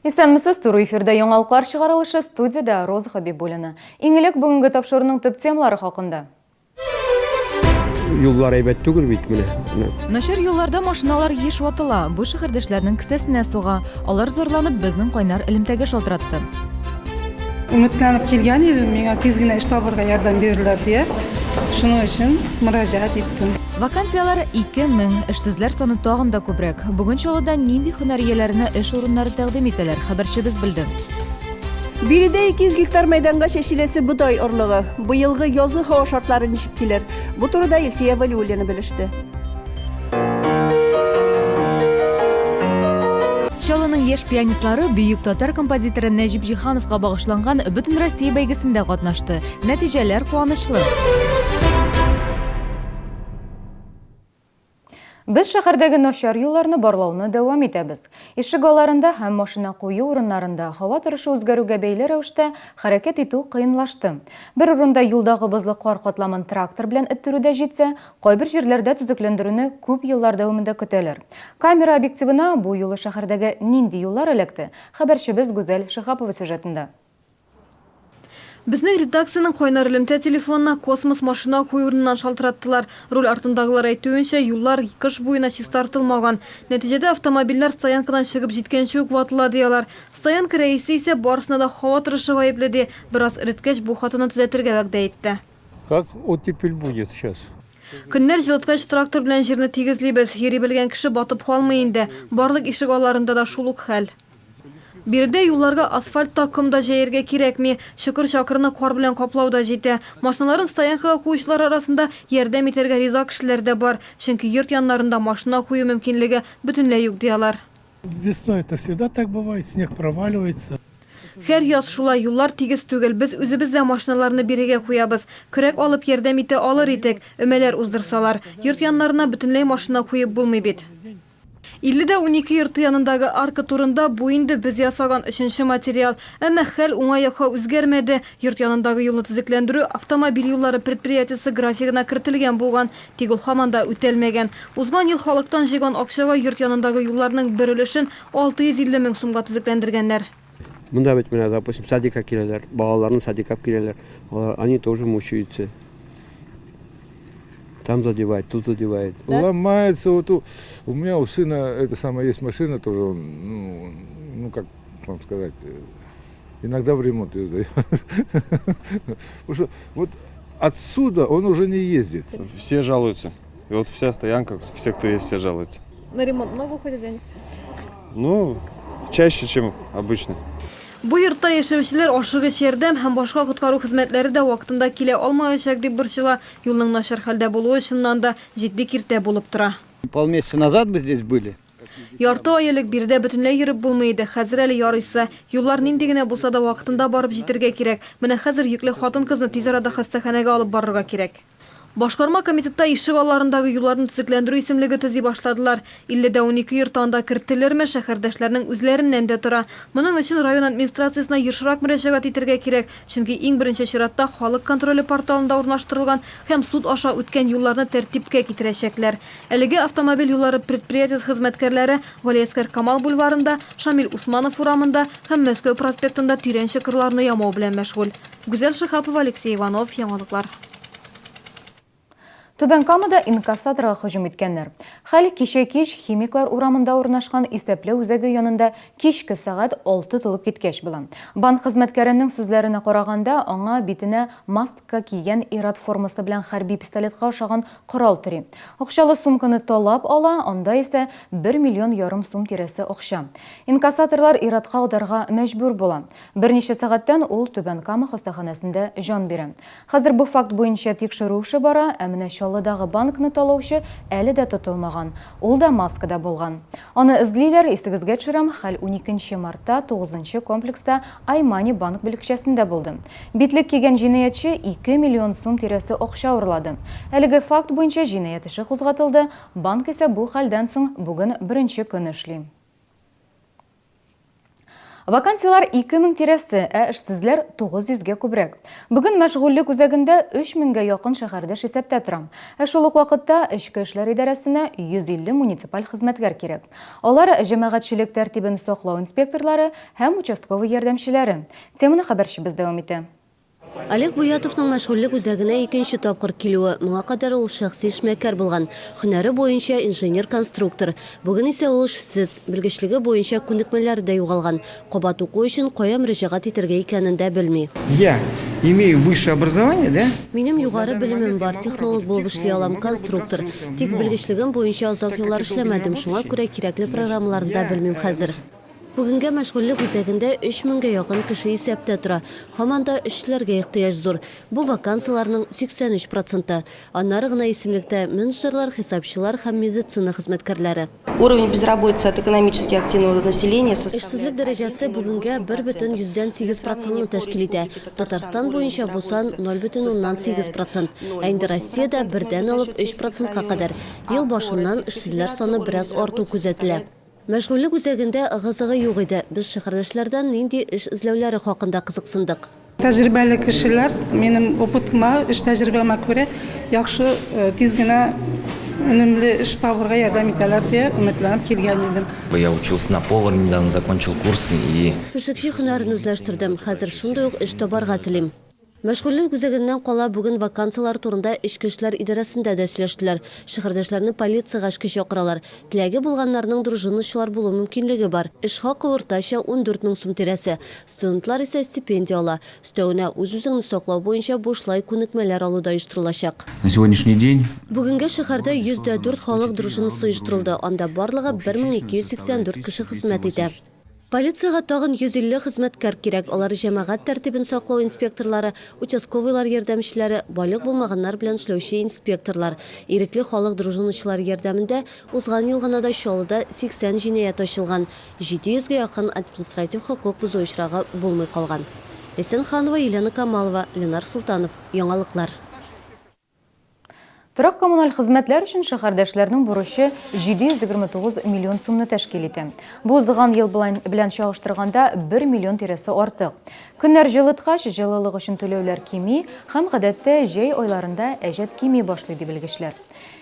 Исәнмесез, туры эфирдә яңалыклар чыгарылышы, студияда Роза Хабибуллина. Иңелек бүгенге тапшыруның төп темалары хакында. Юллар әйбәт түгел бит менә. Начар юлларда машиналар еш ватыла, бу шәһәрдәшләрнең кесәсенә суга. Алар зарланып безнең кайнар элемтәгә шалтыратты. Үмітләніп келген едім, меңа тез генә эш табырга ярдәм бирерләр дия. Шуның өчен мөрәҗәгать иттем. Вакансиялар 2000, эшсезләр саны тагын да күбрәк. Бүген Чаллыда нинди һөнәр ияләренә эш урыннары тәкъдим итәләр, хәбәрчебез білді. Биредә 200 гектар мәйданга шәшиләсе бодай орлыгы. Быелгы язгы һава шартлары ничек килер? Бу турыда Илсия Вәлиуллина белеште. Чаллының яшь пианистлары бөек татар композиторы Нәҗип Җиһановка багышланган Бөтен Россия бәйгесендә катнашты. Нәтиҗәләр куанычлы. Без шәһәрдәге начар юлларны барлауны дәвам итәбез. Ишек аларында һәм машина кую урыннарында һава торышы үзгәрүгә бәйле рәвештә хәрәкәт итү кыенлашты. Бер урында юлдагы бозлы кар катламын трактор белән эттерүдә җитсә, кайбер җирләрдә төзекләндерүне күп еллар дәвамында көтәләр. Камера объективына бу юлы шәһәрдәге нинди юллар эләкте? Хәбәрчебез Гүзәл Шихапова сюжетында. Безнең редакциянең кайнар элемтә телефонына космос машина куюрыннан шалтыраттылар. Руль артындагылар әйтүенчә, юллар кыш буена чистартылмаган. Нәтиҗәдә автомобильләр стоянкадан чыгып җиткәнче үк ватыла диялар. Стоянка рәисе исә барысына да һава торышы гаепле ди. Бераз иреткәч бу хатыны төзәтергә вәгъдә итте. Как оттепель будет сейчас? Көннәр җылыткач трактор белән җирне тигезлибез. Йөри белгән кеше батып калмый инде. Барлык ишек аларында да шул ук хәл. Биредә юлларга асфальт такымда җәяргә кирәкми, шөкер чакырны кар белән каплау да җитә. Машиналарын стоянкага куючылар арасында ярдәм итәргә риза кешеләр дә бар, чөнки йорт яннарында машина кую мөмкинлеге бөтенләй юк диялар. Весной это всегда так бывает, снег проваливается. Һәр яз шулай юллар тигез түгел, без үзебез дә машиналарны бирегә куябыз. Көрәк алып ярдәм итә алыр идек, өмәләр уздырсалар. Йорт яннарына бөтенләй машина куеп булмый бит. 50-12 йорты янындагы арка турында бу инде без ясаган 3нче материал. Әмма хәл уңайга үзгәрмәде. Йорт янындагы юлны төзекләндерү автомобиль юллары предприятиесе графигына кертелгән булган, тик ул һаман да үтәлмәгән. Узган ел халыктан җыйган акчага йорт янындагы юлларның бер өлешен 650 мең сумга төзекләндергәннәр. Монда бит менә, допустим, садикка киләләр, балаларны садикка киләләр. Они тоже мучаются. Там задевает, тут задевает. Да? Ломается вот у меня у сына это самое есть машина тоже, ну как вам сказать, иногда в ремонт ее сдает. Потому что вот отсюда он уже не ездит. Все жалуются. И вот вся стоянка, все, кто есть, все жалуются. На ремонт много уходит денег? Ну, чаще, чем обычно. Бу йортта яшәүчеләр ашыгыч ярдәм һәм башка коткару хезмәтләре дә вакытында килә алмаячак дип борчыла. Юлның начар хәлдә булуы чыннан да җитди киртә булып тора. Полмесяца назад мы здесь были. Ярты ай элек биредә бөтенләй йөреп булмый иде. Хәзер әле ярыйсы. Юллар нинди генә булса да вакытында барып җитәргә кирәк. Менә хәзер йөкле хатын-кызны тиз арада хастаханәгә алып барырга кирәк. Башкарма комитетта ишек алларындагы юлларны төзекләндерү исемлеге төзи башладылар. 50-12 йорт анда кертелерме шәһәрдәшләрнең үзләреннән дә тора. Моның өчен район администрациясенә ешрак мөрәҗәгать итәргә кирәк, чөнки иң беренче чиратта халык контроле порталында урнаштырылган һәм суд аша үткән юлларны тәртипкә китерәчәкләр. Әлеге автомобиль юллары предприятиесе хезмәткәрләре Галиәскәр Камал бульварында, Шамил Усманов урамында һәм Мәскәү проспектында тирән чокырларны ямау белән мәшгуль. Гүзәл Шихапова, Алексей Иванов, яңалыклар. Түбән Камада инкассаторга һөҗүм иткәннәр. Хәл кичә кич химиклар урамында урнашкан исәпле үзәге янында кичке сәгать 6 тулып киткәч була. Банк хезмәткәренең сүзләренә караганда, аңа битенә маска кигән ир-ат формасы белән хәрби пистолетка охшаган корал тери. Акчалы сумканы талап ала, анда исә 1,5 миллион сум тирәсе акча. Инкассаторлар ир-атка ударга мәҗбүр була. Берничә сәгатьтән ул Түбән Кама хастаханәсендә җан бирә. Хәзер бу факт буенча тикшерү эше бара, ә менә Чаллыдагы банкны талаучы әле дә тотылмаган. Ул да маскада булган. Аны эзлиләр, исегезгә төшерәм, хәл 12 мартта 9 комплекста Аймани банк бүлекчәсендә булды. Битлек кигән җинаятьче 2 миллион сум тирәсе акча урлады. Әлеге факт буенча җинаять эше кузгатылды. Банк исә бу хәлдән соң бүген беренче көн эшли. Вакансиялар 2000 тирәсе, эшсезләр 900-гә күбрәк. Бүген мәшгульлек үзәгендә 3000-гә якын шәһәрдәш исәптә тора. Шул ук вакытта Эчке эшләр идарәсенә 150 муниципаль хезмәткәр кирәк. Алар җәмәгатьчелек тәртибен саклау инспекторлары һәм участковый ярдәмчеләре. Теманы хәбәрчебез дәвам итә. Олег Буятовның мәшгульлек үзәгенә 2нче тапкыр килүе. Моңа кадәр ул шәхси эшмәкәр булган. Һөнәре буенча инженер-конструктор. Бүген исә ул эшсез, белгечлеге буенча күнекмәләре дә югалган. Кабат уку өчен кая мөрәҗәгать итәргә икәнен дә белми. Я имею высшее образование, да? Минем югары белемем бар, технолог булып эшли алам, конструктор. Тик белгечлегем буенча озак еллар эшләмәдем, шуңа күрә кирәкле программаларны да белмим хәзер. Бүгенге мәшгульлек үзәгендә 3000-гә якын кеше исәптә тора. Һаман да эшчеләргә ихтыяҗ зур. Бу вакансияларның 83%. Аннары гына исемлектә менеджерлар, хисапчылар һәм медицина хезмәткәрләре. Уровень безработицы от экономически активного населения Эшсезлек дәрәҗәсе бүгенгә 1,8% тәшкил итә. Татарстан буенча бу сан 0,8%. Ә инде Россиядә 1-дән алып 3%-ка кадәр. Ел башыннан эшсезләр саны бераз арту күзәтелә. Мәшгульлек үзәгендә ыгы-зыгы юк иде. Без шәһәрдәшләрдән нинди эш эзләүләре хакында кызыксындык. Тәҗрибәле кешеләр, минем опытыма, эш тәҗрибәмә күрә, яхшы тиз генә өнемле эш табырга ярдәм итәләр дип өметләнеп килгән идем. Я учился на повар, недавно закончил курсы и... Пешекче һөнәрен үзләштердем. Хәзер шундый ук эш табарга телим. Мәшгульлек үзәгеннән кала бүген вакансиялар турында Эчке эшләр идарәсендә дә сөйләштеләр. Шәһәрдәшләрне полициягә эшкә чакыралар. Теләге булганнарның дружинachылар булу мөмкинлеге бар. Эш хакы уртача 14 000 сум тирәсе. Студентлар исә стипендия ала. Өстәвенә үз-үзеңне саклау буенча бушлай күнекмәләр алуда оештырылачак. На сегодняшний день Бүгенге шәһәрдә 104 халык дружинасы оештырылды. Анда барлыгы 1284 кеше хезмәт итә. Полицияга тагын 150 хезмәткәр кирәк. Алар җәмәгать тәртибен саклау инспекторлары, участковыйлар ярдәмчеләре, байлык булмаганнар белән эшләүче инспекторлар. Ирекле халык дружинachылар ярдәмендә узган ел гына да Чаллыда 80 җинаять ачылган. 700-гә якын административ хокук бозу очрагы булмый калган. Эсенханова, Елена Камалова, Ленар Султанов. Яңалыклар. Торак коммуналь хезмәтләр өчен шәһәрдәшләрнең бурычы 729 миллион сумны тәшкил итә. Бу узган ел белән чагыштырганда 1 миллион тирәсе артык. Көннәр җылыткач, җылылык өчен түләүләр кими һәм гадәттә җәй айларында әҗәт кими башлый дип белгечләр.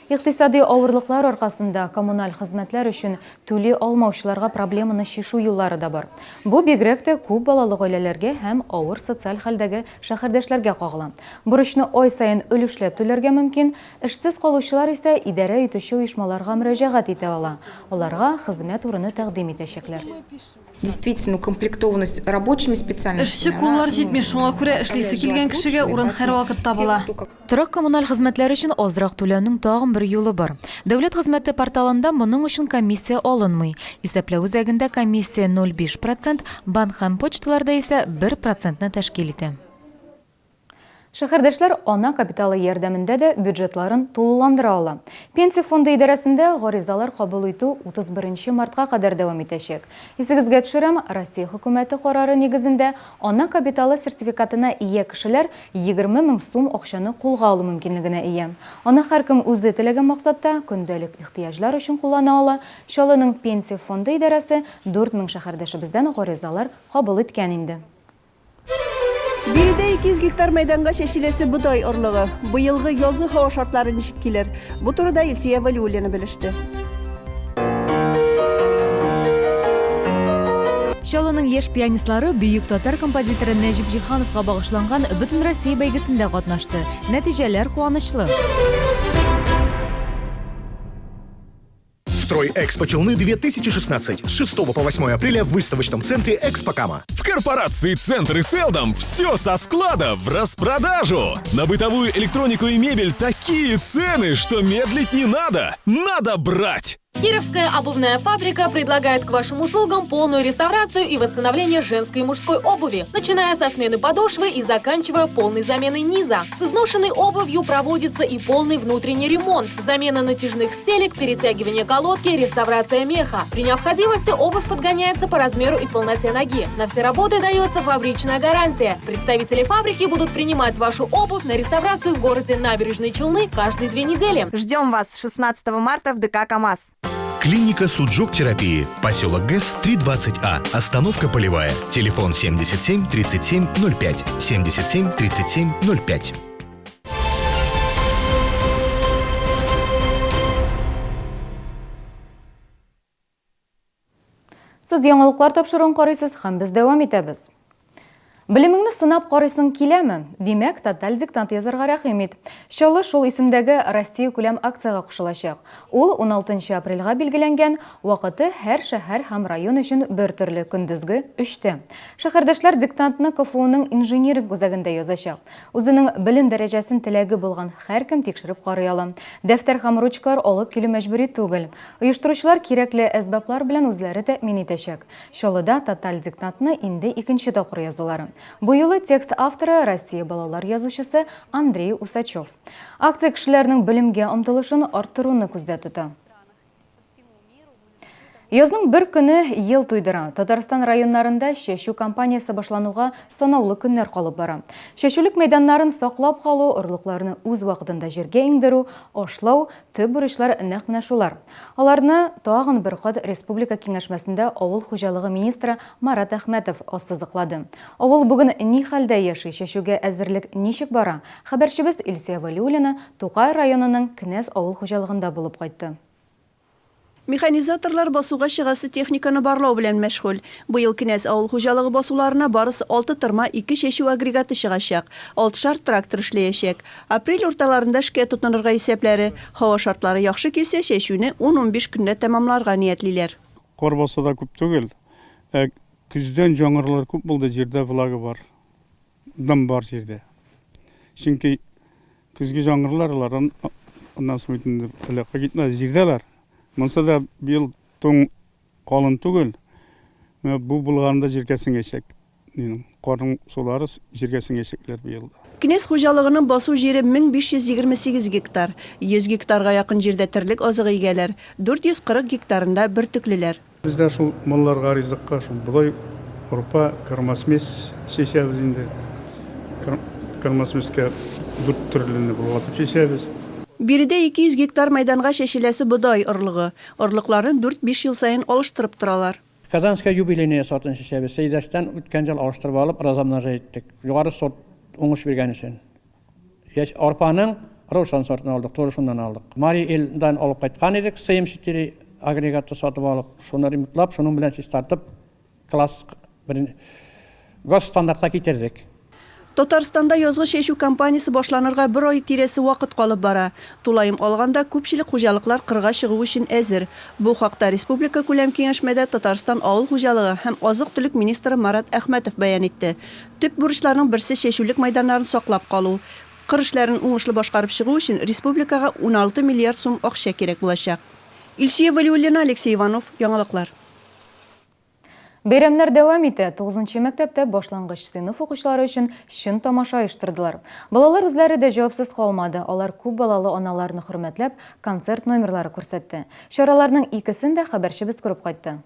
Иктисади авырлыклар аркасында коммуналь хезмәтләр өчен түли алмаучыларга проблеманы чишү юллары да бар. Бу бигрәк тә күп балалы гаиләләргә һәм авыр социаль хәлдәге шәһәрдәшләргә кагыла. Бурычны ай саен өлешләп түләргә мөмкин, эшсез калучылар исә идарә итүче оешмаларга мөрәҗәгать итә ала. Аларга хезмәт урыны тәкъдим итәчәкләр. Действительно, укомплектованность рабочими специальностями. Эшче куллар җитми, шуңа күрә эшлисе килгән кешегә урын һәрвакыт табыла. Торак коммуналь хезмәтләр өчен азрак түләүнең тагын бер юлы бар. Дәүләт хезмәте порталында моның өчен комиссия алынмый. Исәпләү үзәгендә комиссия 0,5%, банк һәм почталарда исә 1%-ны тәшкил итә. Шәһәрдәшләр ана капиталы ярдәмендә дә бюджетларын тулыландыра ала. Пенсия фонды идарәсендә гаризалар кабул итү 31 мартка кадәр дәвам итәчәк. Исегезгә төшерәм, Россия хөкүмәте карары нигезендә ана капиталы сертификатына ия кешеләр 20 000 сум акчаны кулга алу мөмкинлегенә ия. Аны һәркем үзе теләгән максатта көндәлек ихтыяҗлар өчен куллана ала. Чаллының пенсия фонды идарәсе 4000 шәһәрдәшебездән гаризалар кабул иткән инде. Биредә 200 гектар мәйданга чәчеләсе будай орлыгы. Быелгы язгы һава шартлары ничек килер? Бу турыда Илсия Валиуллина белеште. Чаллының яшь пианистлары бөек татар композиторы Нәҗип Җиһановка багышланган Бөтен Россия бәйгесендә катнашты. Нәтиҗәләр куанычлы. Стройэкспо Челны 2016 с 6 по 8 апреля в выставочном центре «Экспокама». В корпорации «Центр» и «Селдом» все со склада в распродажу. На бытовую электронику и мебель такие цены, что медлить не надо. Надо брать! Кировская обувная фабрика предлагает к вашим услугам полную реставрацию и восстановление женской и мужской обуви, начиная со смены подошвы и заканчивая полной заменой низа. С изношенной обувью проводится и полный внутренний ремонт, замена натяжных стелек, перетягивание колодки, реставрация меха. При необходимости обувь подгоняется по размеру и полноте ноги. На все работы дается фабричная гарантия. Представители фабрики будут принимать вашу обувь на реставрацию в городе Набережные Челны каждые 2 недели. Ждем вас 16 марта в ДК КамАЗ. Клиника Суджок терапии. Поселок ГЭС 320А. Остановка Полевая. Телефон 77 37 05. 77 37 05. Сіз яңалыклар тапшыруын карыйсыз һәм без дәвам итәбез. Біліміңні сынап қарайсың келемі? Демәк, тоталь диктант язарға рәхим ит. Шолы шул исемдәге Россия күләм акцияга кушылачак. Ул 16 апрельга билгеләнгән, вакыты һәр шәһәр һәм район өчен бер төрле көндезге 3-тә. Шәһәрдәшләр диктантны КФУның инженерик үзәгендә язачак. Үзенең белем дәрәҗәсен теләге булган һәркем тикшереп карый ала. Дәфтәр һәм ручкалар алып килү мәҗбүри түгел. Оештыручылар кирәкле әсбаплар белән үзләре тәэмин итәчәк. Шолыда тоталь диктантны инде 2нче тапкыр язулар. Бу юлы текст авторы Россия балалар язучысы Андрей Усачев. Акция кешеләрнең белемгә омтылышын арттыруны күздә тота. Язның бер көне ел туйдыра. Татарстан районнарында шәшү кампаниясы башлануга санаулы көннәр калып бара. Шәшүлек мәйданнарын саклап калу, орлыкларны үз вакытында җиргә иңдерү, ашлау, төп бурычлар нәкъ менә шулар. Аларны тагын бер кат республика киңәшмәсендә авыл хуҗалыгы министры Марат Әхмәтов ассызыклады. Авыл бүген ни хәлдә яши, шәшүгә әзерлек ничек бара? Хәбәрчебез Илсия Валиуллина Тукай районының Кенәз авыл хуҗалыгында булып кайтты. Механизаторлар басуга чыгасы техниканы барлау белән мәшгуль. Быел Кенәз авыл хуҗалыгы басуларына барысы 6 тырма 2 шәшү агрегаты чыгачак. 6 трактор эшләячәк. Апрель урталарында эшкә тотынырга исәпләре. Һава шартлары яхшы килсә, шәшүне 10-15 көндә тәмамларга ниятлиләр. Кар басуда күп түгел. Күздән жаңгырлар күп булды, җирдә влага бар. Дым бар җирдә. Чөнки күзгә жаңгырларлардан оннан соң теләккә китмәс җирдәләр. Монса да бил тоң калын түгел. Бу булганда җиргә сеңәчәк. Карын сулары җиргә сеңәчәкләр бу елда. Кенәз хуҗалыгының басу җире 1528 гектар. 100 гектарга якын җирдә терлек азыгы игәләр. 440 гектарында бер төклеләр. Бездә шул малларга ризыкка шул будай урпа, кырмасмес чәчәбез инде. Кырмасмескә 4 төрлене булып чәчәбез. Биредә 200 гектар мәйданга шәшеләсе бодай орлыгы. Орлыкларын 4-5 ел сайын алыштырып торалар. Казанская юбилейная сортын шәшәбез. Сейдәштән үткән ел алыштырып алып, разамнажа иттек. Югары сорт уңыш биргән өчен. Арпаның Рошан сортын алдык, Торышуннан алдык. Мари элдан алып кайткан идек, CM4 агрегатты сатып алып, шуны ремонтлап, шуның белән тартып, класс газ стандартка китердек. Татарстанда язгы шәшү кампаниясы башланырга бер ай тирәсе вакыт калып бара. Тулайым алганда күпчелек хуҗалыклар кырга чыгу өчен әзер. Бу хакта республика күләм киңәшмәдә Татарстан авыл хуҗалыгы һәм азык-төлек министры Марат Әхмәтов баян итте. Төп бурычларның берсе шәшүлек мәйданнарын саклап калу. Кыр эшләрен уңышлы башкарып чыгу өчен республикага 16 миллиард сум акча кирәк булачак. Илсия Валиуллина, Алексей Иванов, яңалыклар. Бәйрәмнәр дәвам итә. 9нчы мәктәптә башлангыч сыйныф укучылары өчен шын тамаша оештырдылар. Балалар үзләре дә җавапсыз калмады. Алар күп балалы аналарны хөрмәтләп, концерт номерлары күрсәтте. Чараларның икесен дә хәбәрчебез күреп кайтты.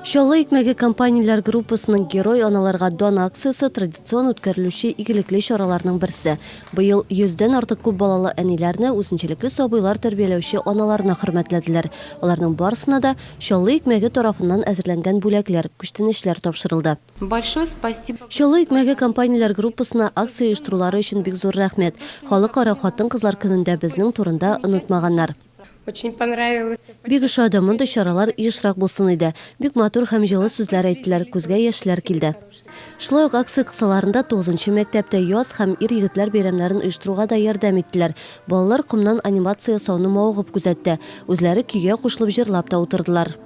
Шолы икмәге компанияләр группасының герой аналарга дон акциясы традицион үткәрелүче игелекле чараларның берсе. Быел 100дән артык күп балалы әниләрне үсенчелекле сабыйлар тәрбияләүче аналарына хөрмәтләделәр. Аларның барысына да Шолы икмәге тарафыннан әзерләнгән бүләкләр, күчтәнешләр тапшырылды. Большое спасибо. Шолы икмәге компанияләр группасына акция оештырулары өчен бик зур рәхмәт. Халыкара хатын-кызлар көнендә безнең турында онытмаганнар. Очень понравилось. Бик ошады, мондай чаралар ешрак булсын иде. Бик матур һәм җылы сүзләр әйттеләр, күзгә яшьләр килде. Шулай ук акция кысаларында 9нчы мәктәптә яз һәм ир-егетләр бәйрәмнәрен оештыруга да ярдәм иттеләр. Балалар кумнан анимация ясауны мавыгып күзәтте. Үзләре көйгә кушылып җырлап та утырдылар.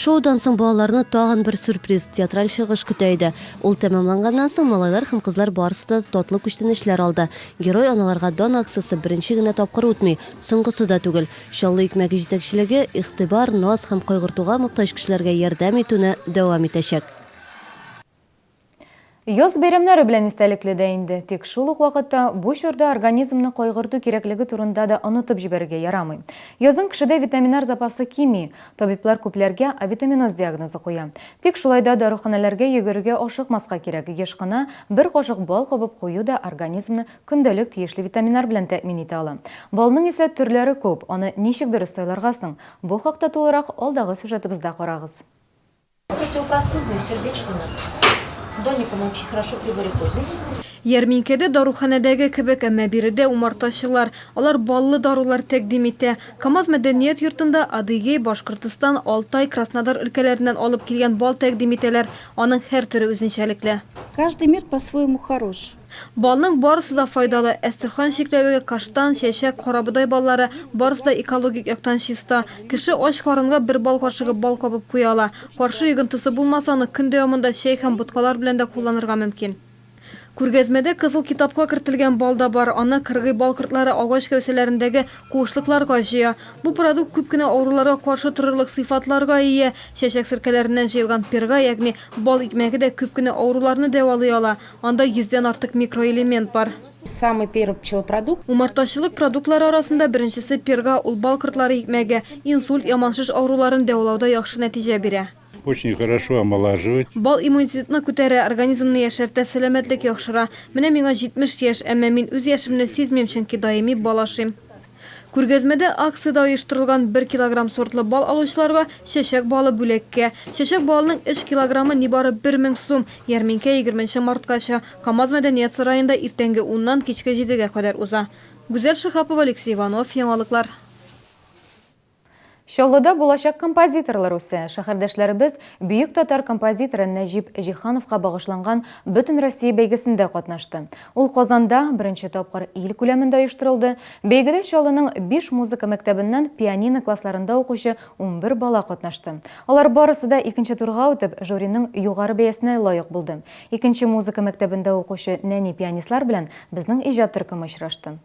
Шоудан соң балаларны тагын бер сюрприз театраль чыгыш көтә иде. Ул тәмамланганнан соң малайлар һәм кызлар барысы да татлы күчтәнешләр алды. Герой аналарга дон акциясы беренче генә тапкыр үтми, соңгысы да түгел. Шолы икмәге җитәкчелеге игътибар, наз һәм кайгыртуга мохтаҗ кешеләргә ярдәм итүне дәвам итәчәк. Йоз бәйрәмнәре белән истәлекле дә инде. Тик шул ук вакытта бу чорда организмны кайгырту кирәклеге турында да онытып җибәрергә ярамый. Язын кешедә витаминнар запасы кими. Табиблар күпләргә авитаминоз диагнозы куя. Тик шулай да даруханәләргә йөгерергә ашыкмаска кирәк. Еш кына бер кашык бал кабып кую да организмны көндәлек тиешле витаминнар белән тәэмин итә ала. Балның исә төрләре күп. Аны ничек дөрес сайларга соң? Бу хакта тулырак алдагы сюжетыбызда карагыз. Противопростудные, сердечные. Доником очень хорошо при варикозе. Ярминкәдә даруханәдәге кебек, әмма биредә умартачылар, алар баллы дарулар тәкъдим итә. КамАЗ мәдәният йортында Адыгей, Башкортстан, Алтай, Краснодар өлкәләреннән алып килгән бал тәкъдим итәләр. Аның һәр төре үзенчәлекле. Каждый мед по-своему хорош. Балның барысы да файдалы. Әстерхан шикләвеге каштан, чәчәк, карабыдай баллары барысы да экологик яктан чиста. Кеше ач карынга бер бал кашыгы бал кабып куя ала. Каршы йогынтысы булмаса, аны көн дәвамында чәй һәм боткалар белән дә кулланырга мөмкин. Күргәзмәдә кызыл китапка кертелгән бал да бар. Аны кыргый бал кортлары агач кәүсәләрендәге куышлыкларга җыя. Бу продукт күп кенә авыруларга каршы торырлык сыйфатларга ия. Чәчәк сиркәләреннән җыелган перга, ягъни бал икмәге дә күп кенә авыруларны дәвалый ала. Анда 100дән артык микроэлемент бар. Самый первый пчелопродукт. Умартачылык продуктлары арасында беренчесе перга, ул бал кортлары икмәге, инсульт, яманшыш авыруларын дәвалауда яхшы нәтиҗә бирә. Очень хорошо омолаживать. Бал иммунитетны күтәрә, организмны яшәртә, сәламәтлек яхшыра. Менә миңа 70 яшь, әмма мин үз яшемне сизмим, чөнки даими бал ашыйм. Күргәзмәдә акциядә оештырылган 1 килограмм сортлы бал алучыларга чәчәк балы бүләккә. Чәчәк балының 3 килограммы нибары 1000 сум. Ярминкә 20 марткача. КамАЗ мәдәният сараенда иртәнге 10-нан кичке 7-гә кадәр уза. Гүзәл Шихапова, Алексей Иванов, яңалыклар. Чаллыда булачак композиторлар үсә. Шәһәрдәшләребез бөек татар композиторы Нәҗип Җиһановка багышланган Бөтен Россия бәйгесендә катнашты. Ул Казанда беренче тапкыр ил күләмендә оештырылды. Бәйгедә Чаллының 5 музыка мәктәбеннән пианино классларында укучы 11 бала катнашты. Алар барысы да икенче турга үтеп, жюриның югары бәясенә лаек булды. Икенче музыка мәктәбендә укучы нәни пианистлар белән безнең иҗат төркеме очрашты.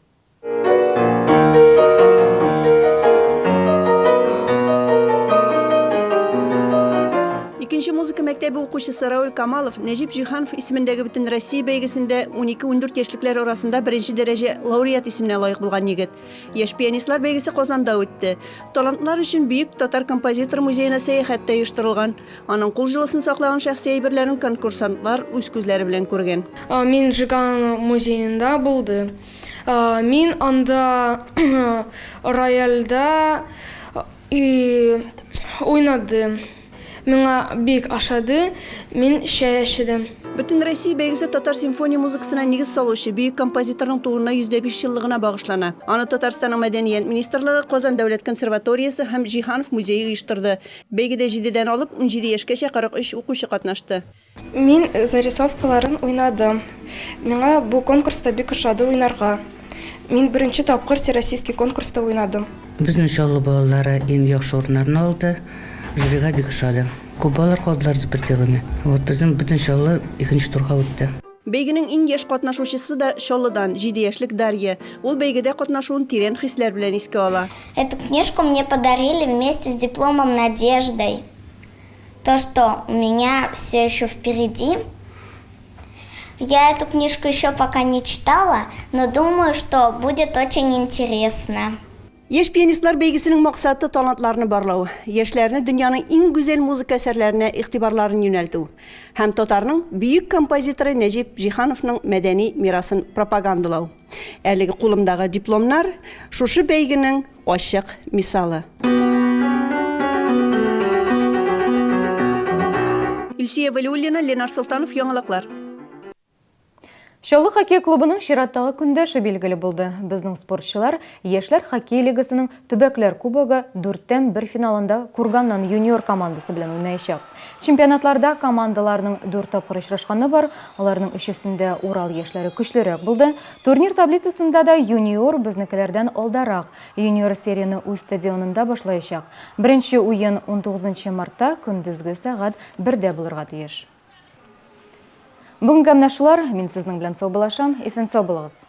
Икенче музыка мәктәбе укучысы Рауль Камалов Нәҗип Җиһанов исемендәге Бөтен Россия бәйгесендә 12-14 яшьлекләр арасында беренче дәрәҗә лауреат исеменә лаек булган егет. Яшь пианистлар бәйгесе Казанда үтте. Талантлар өчен бөек татар композитор музеена сәяхәттә оештырылган. Аның кул җылысын саклаган шәхси әйберләрен конкурсантлар үз күзләре белән күргән. Мин Жиган музеенда булды. Мин анда рояльда уйнадым. Миңа бик ашады, мин чәчәдем. Бөтен Россия бәйгесе татар симфония музыкасына нигез салучы бөек композиторның тууына 105 еллыгына багышлана. Аны Татарстанның мәдәният министрлыгы, Казан дәүләт консерваториясе һәм Җиһанов музее оештырды. Бәйгедә 7дән алып 17 яшькәчә 43 укучы катнашты. Мин зарисовкаларын уйнадым. Миңа бу конкурста бик ашады уйнарга. Мин беренче тапкыр всероссийский конкурста уйнадым. Безнең Чаллы балалары иң яхшы урыннарны алды. Жюрига бик ошады. Күп балалар калдылар за пределами. Вот безнең бөтен Чаллы икенче турга үтте. Бәйгенең иң яшь катнашучысы да Чаллыдан 7 яшьлек Дарья. Ул бәйгедә катнашуын тирән хисләр белән искә ала. Эту книжку мне подарили вместе с дипломом Надеждой. То, что у меня все еще впереди. Я эту книжку еще пока не читала, но думаю, что будет очень интересно. Яшь пианистлар бәйгесенең максаты талантларны барлау, яшьләрне дөньяның иң гүзәл музыка әсәрләренә игътибарларын юнәлтү һәм татарның бөек композиторы Нәҗип Җиһановның мәдәни мирасын пропагандалау. Әлеге кулымдагы дипломнар шушы бәйгенең ачык мисалы. Илсия Валиуллина, Ленар Султанов, яңалыклар. Чаллы хоккей клубының чираттагы көндәше билгеле булды. Безнең спортчылар яшьләр хоккей лигасының төбәкләр кубогы 4-1 финалында Курганнан юниор командасы белән уйнаячак. Чемпионатларда командаларның 4 тапкыр очрашканы бар. Аларның өчесендә Урал яшьләре көчлерәк булды. Турнир таблицасында да юниор безнекеләрдән алдарак. Юниор серияны үз стадионында башлаячак. Беренче уен 19 мартта көндезге сәгать 1дә булырга тиеш. Бүгенге менә шулар, мин сезнең белән сау булашам, исән сау булыгыз.